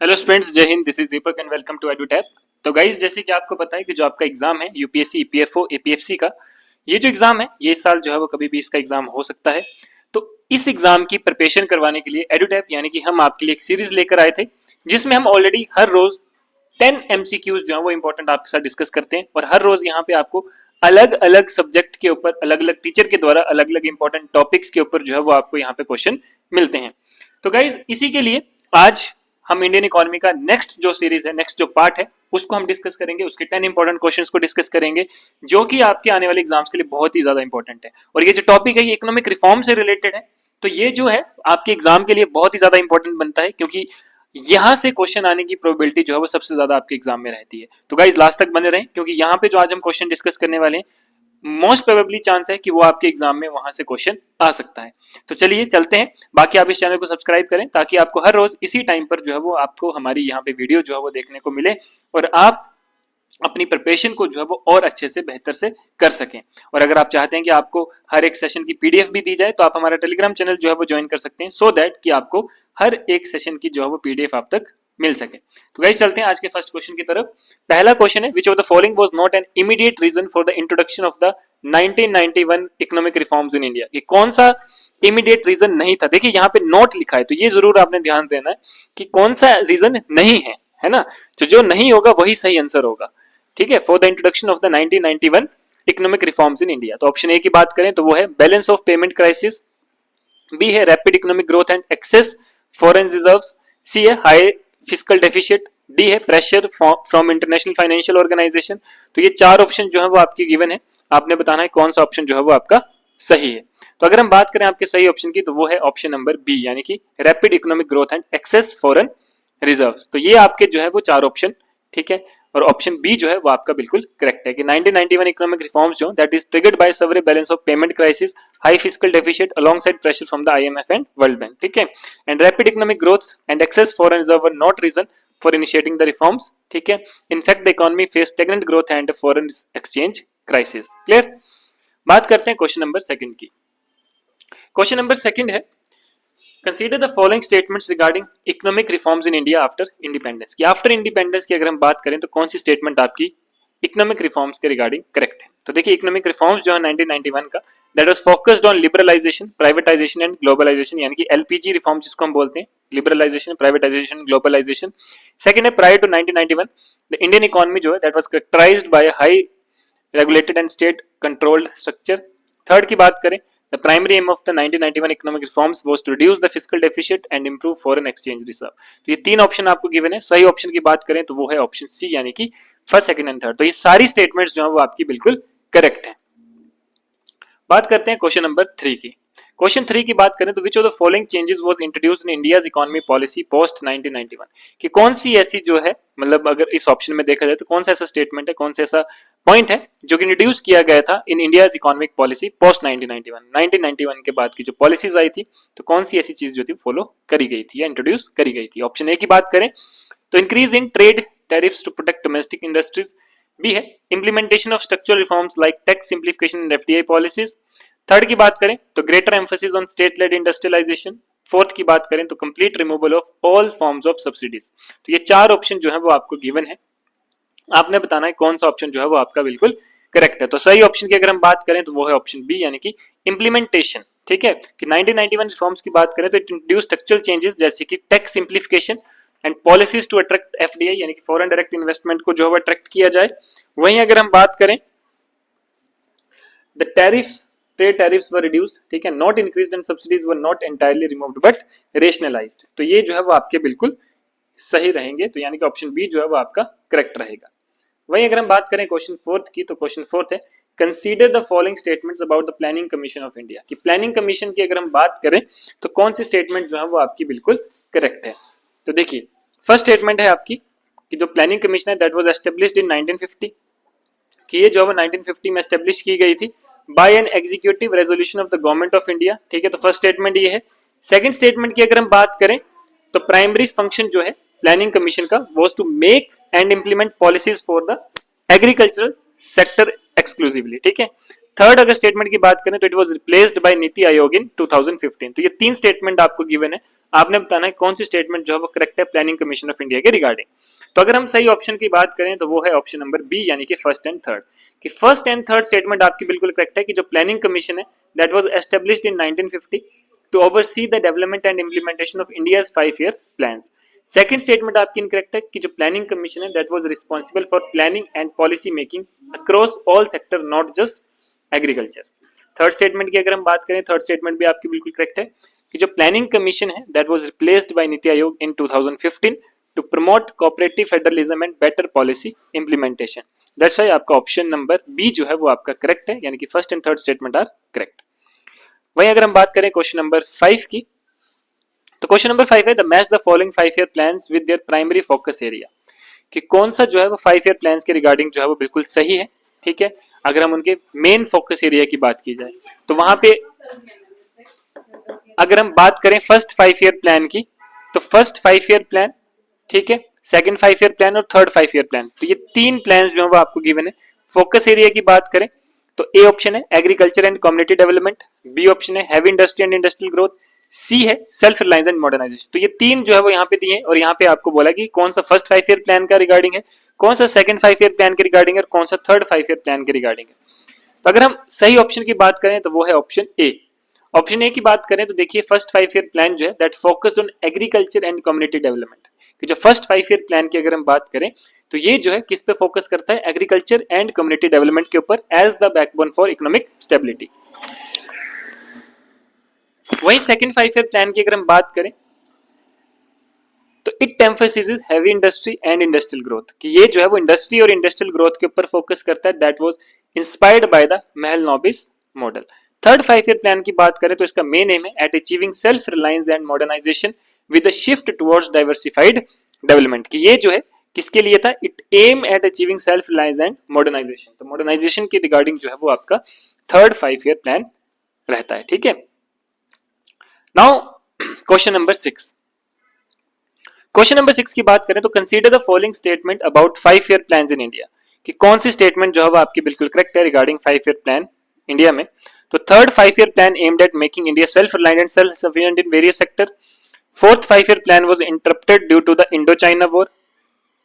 Hello students, Jai Hind. This is Deepak and welcome to Edutap. तो guys, जैसे कि आपको पता है कि जो आपका एग्जाम है यूपीएससी, ईपीएफओ, एपीएफसी का, ये जो एग्जाम है ये इस साल जो है वो कभी भी इसका एग्जाम हो सकता है। तो इस एग्जाम की प्रिपरेशन करवाने के लिए एडुटैप यानी कि हम आपके लिए एक सीरीज लेकर आए थे, जिसमें हम ऑलरेडी हर रोज 10 एमसीक्यूज जो है वो इंपॉर्टेंट आपके साथ डिस्कस करते हैं। और हर रोज यहाँ पे आपको अलग अलग सब्जेक्ट के ऊपर, अलग अलग टीचर के द्वारा अलग अलग इंपॉर्टेंट टॉपिक्स के ऊपर जो है वो आपको यहाँ पे क्वेश्चन मिलते हैं। तो गाइज, इसी के लिए आज हम इंडियन इकोनॉमी का नेक्स्ट जो सीरीज है, नेक्स्ट जो पार्ट है, उसको हम डिस्कस करेंगे। उसके 10 इंपॉर्टेंट क्वेश्चंस को डिस्कस करेंगे, जो कि आपके आने वाले एग्जाम्स के लिए बहुत ही ज्यादा इंपॉर्टेंट है। और ये जो टॉपिक है ये इकोनॉमिक रिफॉर्म से रिलेटेड है। तो ये जो है आपके एग्जाम के लिए बहुत ही ज्यादा इंपॉर्टेंट बनता है, क्योंकि यहां से क्वेश्चन आने की प्रोबेबिलिटी जो है वो सबसे ज्यादा आपके एग्जाम में रहती है। तो गाइज, लास्ट तक बने रहें, क्योंकि यहाँ पे जो आज हम क्वेश्चन डिस्कस करने वाले हैं, मोस्ट प्रोबेबली चांस है कि वो आपके एग्जाम में वहां से क्वेश्चन आ सकता है। तो चलिए चलते हैं। बाकी आप इस चैनल को सब्सक्राइब करें, ताकि आपको हर रोज इसी टाइम पर जो है वो आपको हमारी यहाँ पे वीडियो जो है वो देखने को मिले, और आप अपनी प्रिपरेशन को जो है वो और अच्छे से, बेहतर से कर सकें। और अगर आप चाहते हैं कि आपको हर एक सेशन की पीडीएफ भी दी जाए, तो आप हमारा टेलीग्राम चैनल जो है वो ज्वाइन कर सकते हैं, सो दैट कि आपको हर एक सेशन की जो है वो पीडीएफ आप तक मिल सके। तो गाइस, चलते हैं आज के फर्स्ट क्वेश्चन की तरफ। पहला क्वेश्चन है, which of the following was not an immediate reason for the introduction of the 1991 economic reforms in India. ये कौन सा इमीडिएट रीजन नहीं था? देखिए यहाँ पे नोट लिखा है, तो ये जरूर आपने ध्यान देना है कि कौन सा रीजन नहीं है ना। तो जो नहीं होगा वही सही आंसर होगा, ठीक है। For the introduction of the 1991 economic reforms in India, तो ऑप्शन ए की बात करें तो वो है balance of payment crisis, B है rapid economic growth and excess foreign reserves, C है हाई फिस्कल डेफिसिट, डी है pressure from international financial organization. तो ये चार ऑप्शन जो है वो आपकी गिवन है, आपने बताना है कौन सा ऑप्शन जो है वो आपका सही है। तो अगर हम बात करें आपके सही ऑप्शन की, तो वो है ऑप्शन नंबर बी, यानी कि rapid economic growth and excess foreign reserves. तो ये आपके जो है वो चार ऑप्शन, ठीक है। और ऑप्शन बी जो है वो आपका बिल्कुल करेक्ट है कि 1991 इकोनॉमिक रिफॉर्म्स जो that is triggered by several balance of payment crisis, high fiscal deficit alongside pressure from the IMF and World Bank, ठीक है। And rapid economic growth and excess foreign reserve were not reason for initiating the reforms, ठीक है। In fact the economy face stagnant growth and foreign exchange crisis. Clear. बात करते हैं question number second की। Question number second है, consider the following statements regarding economic reforms in India after independence. की after independence की अगर हम बात करें तो कौन सी स्टेटमेंट आपकी इकोनॉमिक रिफॉर्म्स के रिगार्डिंग करेक्ट है? तो देखिए, इकोनॉमिक रिफॉर्म्स जो है 1991 का, that was focused on liberalisation, privatisation and globalisation, यानी कि एलपीजी रिफॉर्म जिसको हम बोलते हैं, लिबरलाइजेशन, प्राइवेटाइजेशन, ग्लोबलाइजेशन। सेकंड है, prior to 1991 the Indian economy जो है that was characterised by high regulated and state controlled structure. Third की बात करें, the primary aim of the 1991 economic reforms was to reduce the fiscal deficit and improve foreign exchange reserve। तो ये तीन option आपको given है। सही option की बात करें तो वो है ऑप्शन सी, यानी कि फर्स्ट, सेकंड एंड थर्ड। तो ये सारी स्टेटमेंट्स जो है वो आपकी बिल्कुल करेक्ट है। बात करते हैं क्वेश्चन नंबर 3 की। क्वेश्चन 3 की बात करें तो विच of the following changes was introduced in India's economy policy post 1991। कि कौन सी ऐसी जो है, मतलब अगर इस ऑप्शन में देखा जाए तो कौन सा ऐसा स्टेटमेंट है, कौन सा ऐसा पॉइंट है जो कि इंट्रोड्यूस किया गया था in India's economic policy post 1991। 1991 के बाद की जो पॉलिसीज आई थी, तो कौन सी ऐसी चीज जो थी फॉलो करी गई थी या इंट्रोड्यूस करी गई थी? ऑप्शन ए की बात करें तो increase in trade tariffs to protect domestic industries, B है implementation of structural reforms like tax simplification and FDI policies. Third की बात करें तो greater emphasis on state led industrialization. Fourth की बात करें तो complete removal of all forms of subsidies. तो ये चार ऑप्शन जो है वो आपको गिवन है, आपने बताना है कौन सा ऑप्शन जो है वो आपका बिल्कुल करेक्ट है। तो सही ऑप्शन की अगर हम बात करें तो वो है ऑप्शन बी, यानी कि इम्प्लीमेंटेशन, ठीक है। कि 1991 रिफॉर्म्स की बात करें तो इट इंट्रोड्यूस स्ट्रक्चरल चेंजेस जैसे कि tax simplification and policies to attract FDI, यानी कि फॉरेन डायरेक्ट इन्वेस्टमेंट को जो है अट्रैक्ट किया जाए। वहीं अगर हम बात करें the tariffs, trade tariffs were reduced, ठीक है, not increased and subsidies were not entirely removed but rationalized. तो ये जो है वो आपके बिल्कुल सही रहेंगे, तो यानी कि ऑप्शन बी जो है वो आपका करेक्ट रहेगा। वहीं अगर हम बात करें क्वेश्चन फोर्थ की, तो क्वेश्चन फोर्थ है consider the following statements about the planning commission of India. कि प्लानिंग कमीशन की अगर हम बात करें तो कौन सी स्टेटमेंट जो है वो आपकी बिल्कुल करेक्ट है? तो देखिए, फर्स्ट स्टेटमेंट है आपकी कि जो प्लानिंग कमीशन है दैट वाज एस्टेब्लिश्ड इन 1950, कि ये जो है 1950 में एस्टेब्लिश की गई थी by an executive resolution of the government of India, ठीक है। तो फर्स्ट स्टेटमेंट ये है। सेकंड स्टेटमेंट की अगर हम बात करें तो प्राइमरी फंक्शन जो है प्लानिंग कमीशन का was to make and implement policies for the agricultural sector exclusively, ठीक है। थर्ड अगर स्टेटमेंट की बात करें तो it was replaced by NITI Aayog in 2015। तो ये तीन स्टेटमेंट आपको गिवन है, आपने बताना है कौन सी स्टेटमेंट जो है वो करेक्ट है प्लानिंग कमीशन ऑफ इंडिया के रिगार्डिंग। तो अगर हम सही ऑप्शन की बात करें तो वो है ऑप्शन नंबर बी, यानी कि फर्स्ट एंड थर्ड। कि फर्स्ट एंड थर्ड स्टेटमेंट आपकी बिल्कुल करेक्ट है कि जो प्लानिंग कमीशन है that was established in 1950 to oversee the development and implementation of India's 5 year plans. Second statement आपकी इनकरेक्ट है कि जो प्लानिंग कमीशन है that was responsible for planning and policy making across all sector not just agriculture. Third statement की अगर हम बात करें, थर्ड स्टेटमेंट भी आपकी बिल्कुल करेक्ट है कि जो प्लानिंग कमीशन है that was replaced by NITI Aayog in 2015 to promote cooperative federalism and better policy implementation. That's why आपका ऑप्शन नंबर बी जो है वो आपका करेक्ट है, यानी कि first and third statement are correct. वहीं अगर हम बात करें क्वेश्चन नंबर 5 की, तो क्वेश्चन नंबर 5 है the match the following 5 year plans with their primary focus area. कि कौन सा जो है वो 5 ईयर प्लान्स के रिगार्डिंग जो है वो बिल्कुल सही है, ठीक है। अगर हम उनके मेन फोकस एरिया की बात की जाए तो वहां पे अगर हम बात करें फर्स्ट 5 ईयर प्लान की, तो फर्स्ट 5 ईयर प्लान, ठीक है, सेकंड 5 ईयर प्लान और थर्ड 5 ईयर प्लान, तो ये तीन प्लान जो है वो आपको गिवन है। फोकस एरिया की बात करें तो ए ऑप्शन है agriculture and community development, B option है heavy industry and industrial growth, C है सेल्फ रिलायंस एंड मॉडर्नाइजेशन। तो ये तीन जो है वो यहाँ पे दिए और यहाँ पे आपको बोला कि कौन सा फर्स्ट 5 ईयर प्लान का रिगार्डिंग है, कौन सा सेकंड 5 ईयर प्लान के रिगार्डिंग है और कौन सा थर्ड 5 ईयर प्लान के रिगार्डिंग है। तो अगर हम सही ऑप्शन की बात करें तो वो है ऑप्शन ए। ऑप्शन ए की बात करें तो देखिए फर्स्ट 5 ईयर प्लान जो है that focused on agriculture and community development. कि जो फर्स्ट 5 ईयर प्लान की अगर हम बात करें तो ये जो है किस पे फोकस करता है, एग्रीकल्चर एंड कम्युनिटी डेवलपमेंट के ऊपर as the backbone for economic stability. वहीं सेकंड 5 ईयर प्लान की अगर हम बात करें तो it emphasises heavy industry and industrial growth. कि ये जो है वो इंडस्ट्री और इंडस्ट्रियल ग्रोथ के ऊपर फोकस करता है, that was inspired by the Mahalanobis model. Third 5 year plan की बात करें तो इसका मेन एम है at achieving self reliance and modernisation with a shift towards diversified development. कि ये जो है किसके लिए था, it aim at achieving self reliance and modernisation. तो मॉडर्नाइजेशन के रिगार्डिंग जो है वो आपका थर्ड 5 ईयर प्लान रहता है, ठीक है। Now question number 6। Question number 6 की बात करें तो consider the following statement about 5 year plans in India. कि कौन सी स्टेटमेंट जो है वो आपकी बिल्कुल करेक्ट है रिगार्डिंग 5 ईयर प्लान इंडिया में। तो third 5 year plan aimed at making India self reliant and self sufficient in various sector. Fourth 5 year plan was interrupted due to the Indo China war.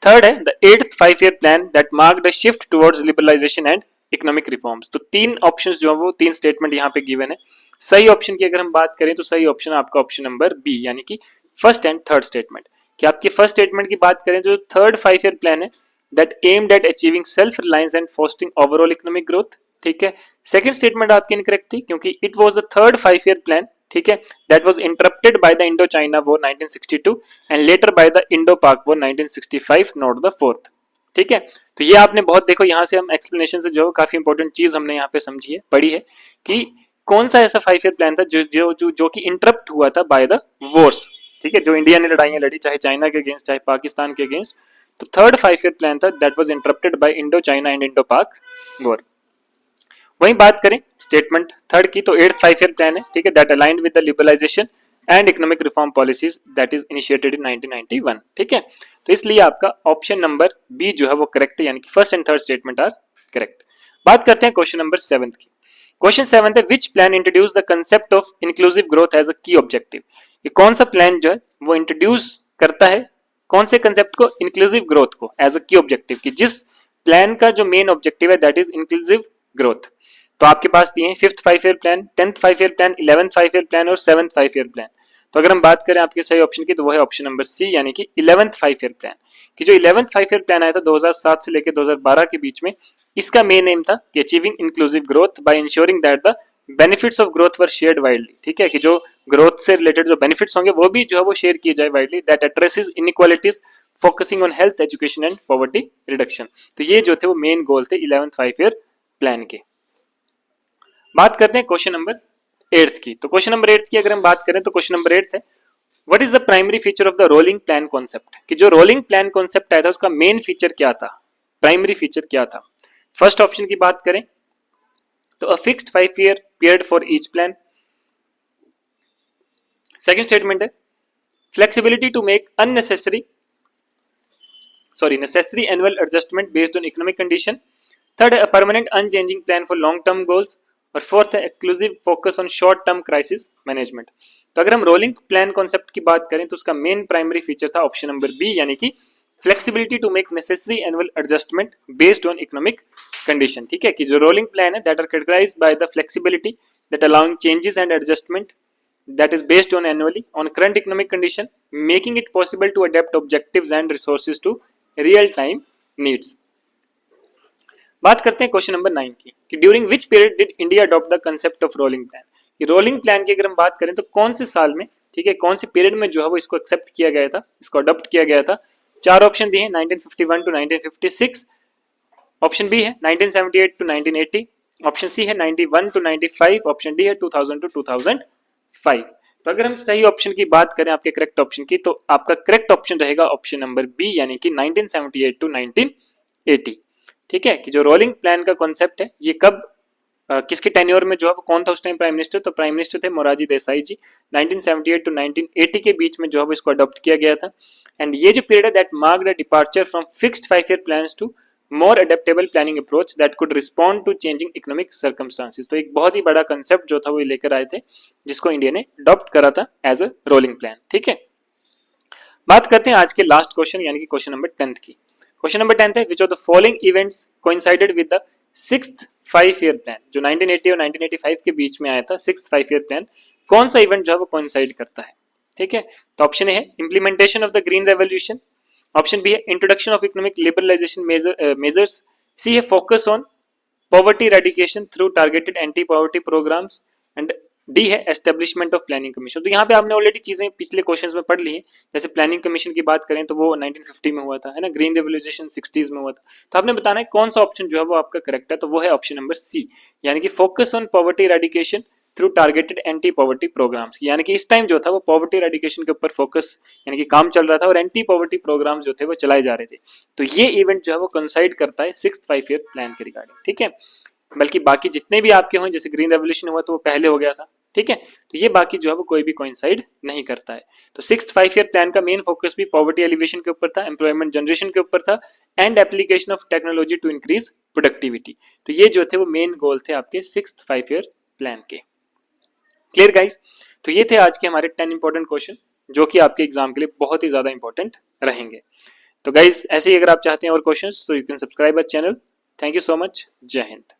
Third है the eighth 5 year plan that marked a shift towards liberalization and economic reforms. तो तीन options जो है वो तीन statement यहाँ पे given है। सही ऑप्शन की अगर हम बात करें तो सही ऑप्शन आपका ऑप्शन नंबर बी, यानी कि फर्स्ट एंड थर्ड स्टेटमेंट। कि आपकी फर्स्ट स्टेटमेंट की बात करें तो थर्ड 5 ईयर प्लान है that aimed at achieving self reliance and fostering overall economic growth, ठीक है। सेकंड स्टेटमेंट आपकी इनकरेक्ट थी क्योंकि it was the third 5 year plan, ठीक है, that was interrupted by the Indo China war 1962 and later by the Indo Pak war 1965, not the fourth, ठीक है। तो ये आपने बहुत देखो यहाँ से हम एक्सप्लेनेशन से जो काफी इंपॉर्टेंट चीज हमने यहाँ पे समझी है, पढ़ी है कि कौन सा ऐसा 5 ईयर प्लान था जो कि इंटरप्ट हुआ था बाय द वॉर्स, ठीक है, जो इंडिया ने लड़ाइयां लड़ी चाहे चाइना के अगेंस्ट चाहे पाकिस्तान के अगेंस्ट। तो थर्ड 5 ईयर प्लान था that was interrupted by Indo China and Indo Pak war. वहीं बात करें स्टेटमेंट थर्ड की तो एट्थ 5 ईयर प्लान है, ठीक है, that aligned with the liberalisation and economic reform policies that is initiated in 1991, ठीक है। तो इसलिए आपका ऑप्शन नंबर बी जो है वो करेक्ट है, यानी कि first and third statement are correct. बात करते हैं क्वेश्चन नंबर 7 की। क्वेश्चन 7 है which plan introduce the concept of inclusive growth as a key objective. ये कौन सा प्लान जो है वो इंट्रोड्यूस करता है कौन से कंसेप्ट को, इंक्लूसिव ग्रोथ को एज अ की ऑब्जेक्टिव। कि जिस प्लान का जो मेन ऑब्जेक्टिव है दैट इज इंक्लूसिव ग्रोथ। तो आपके पास दिए fifth 5 year plan, 10th 5 year plan, 11th 5 year plan और 7th 5 ईयर प्लान। तो अगर हम बात करें आपके सही ऑप्शन की तो वो है ऑप्शन नंबर सी, यानी कि 11th 5 ईयर प्लान। कि जो 11th 5 ईयर प्लान आया था 2007 से लेकर 2012 के बीच में, इसका मेन एम था कि achieving inclusive growth by ensuring that the benefits of growth were shared widely, ठीक है, कि जो ग्रोथ से रिलेटेड जो बेनिफिट्स होंगे वो भी जो है वो शेयर किए जाए widely, that addresses inequalities focusing on health education and poverty reduction. तो ये जो थे वो मेन गोल थे 11th 5 ईयर प्लान के। बात करते हैं क्वेश्चन नंबर 8 की। तो क्वेश्चन नंबर 8 की अगर हम बात करें तो क्वेश्चन नंबर 8 है what is the primary feature of the rolling plan concept. कि जो रोलिंग प्लान कॉन्सेप्ट आया था उसका मेन फीचर क्या था, प्राइमरी फीचर क्या था। फर्स्ट ऑप्शन की बात करें तो a fixed 5 year period for each plan. Second statement है flexibility to make necessary annual adjustment based on economic condition. Third, a permanent unchanging plan for long term goals. और fourth है exclusive focus on short term crisis management. तो अगर हम rolling plan concept की बात करें तो उसका मेन प्राइमरी फीचर था ऑप्शन नंबर बी, यानी कि flexibility to make necessary annual adjustment based on economic condition. ठीक है, कि जो रोलिंग प्लान है that are characterised by the flexibility that allowing changes and adjustment that is based on annually on current economic condition, making it possible to adapt objectives and resources to real time needs। बात करते हैं question number 9 की, कि during which period did India adopt the concept of rolling plan. कि rolling plan की अगर हम बात करें तो कौन से साल में, ठीक है, कौन से पीरियड में जो है वो इसको एक्सेप्ट किया गया था, इसको अडॉप्ट किया गया था। चार ऑप्शन दिए हैं, 1951 टू 1956, ऑप्शन बी है 1978 टू 1980, ऑप्शन सी है 91 टू 95, ऑप्शन डी है 2000 टू 2005। तो अगर हम सही ऑप्शन की बात करें आपके करेक्ट ऑप्शन की, तो आपका करेक्ट ऑप्शन रहेगा ऑप्शन नंबर बी, यानी कि 1978 टू 1980। ठीक है, कि जो रोलिंग प्लान का कॉन्सेप्ट है ये कब किसके टेन्योर में जो है कौन था उस टाइम प्राइम मिनिस्टर, तो प्राइम मिनिस्टर थे मोरारजी देसाई जी। 1978 टू 1980 के बीच में जो है इसको अडॉप्ट किया गया था। एंड ये जो पीरियड है that marked a departure from fixed 5 year plans to more adaptable planning approach that could respond to changing economic circumstances. तो एक बहुत ही बड़ा कंसेप्ट जो था वो लेकर आए थे, जिसको इंडिया ने अडॉप्ट करा था एज अ रोलिंग प्लान। ठीक है, बात करते हैं आज के लास्ट क्वेश्चन यानी कि क्वेश्चन नंबर 10 की। क्वेश्चन नंबर 10 है which of the following events coincided with the sixth 5 year plan. जो 1980 और 1985 के बीच में आया था सिक्स्थ 5 ईयर प्लान, कौन सा इवेंट जो है वो कोइंसाइड करता है। ठीक है, तो ऑप्शन ए है implementation of the green revolution, option B है introduction of economic liberalization measures, C है focus on poverty eradication through targeted anti poverty programs, and D है एस्टेब्लिशमेंट ऑफ प्लानिंग कमीशन। तो यहाँ पे आपने ऑलरेडी चीजें पिछले क्वेश्चंस में पढ़ ली हैं। जैसे प्लानिंग कमीशन की बात करें तो वो 1950 में हुआ था, है ना, ग्रीन रेवोल्यूशन 60s में हुआ था। तो आपने बताना है कौन सा ऑप्शन जो है वो आपका करेक्ट है, तो वो है ऑप्शन नंबर सी, यानी कि focus on poverty eradication through targeted anti poverty programmes. यानी कि इस टाइम जो था वो पॉवर्टी एरेडिकेशन के ऊपर फोकस यानी कि काम चल रहा था और एंटी पॉवर्टी प्रोग्राम्स जो थे वो चलाए जा रहे थे। तो ये इवेंट जो है वो कंसाइड करता है सिक्स्थ 5 ईयर प्लान के रिगार्डिंग। ठीक है, बल्कि बाकी जितने भी आपके हों, जैसे ग्रीन रेवोल्यूशन हुआ तो वो पहले हो गया था। ठीक है, तो ये बाकी जो है वो कोई भी कोइंसाइड नहीं करता है। तो सिक्स्थ 5 ईयर प्लान का मेन फोकस भी पॉवर्टी एलिवेशन के ऊपर था, एम्प्लॉयमेंट जनरेशन के ऊपर था, and application of technology to increase productivity. तो ये जो थे वो मेन गोल थे आपके सिक्स्थ 5 ईयर प्लान के। Clear guys? तो ये थे आज के हमारे 10 इंपॉर्टेंट क्वेश्चन जो कि आपके एग्जाम के लिए बहुत ही ज्यादा इंपॉर्टेंट रहेंगे। तो गाइस ऐसे ही अगर आप चाहते हैं और क्वेश्चंस तो you can subscribe our channel. Thank you so much. जय हिंद।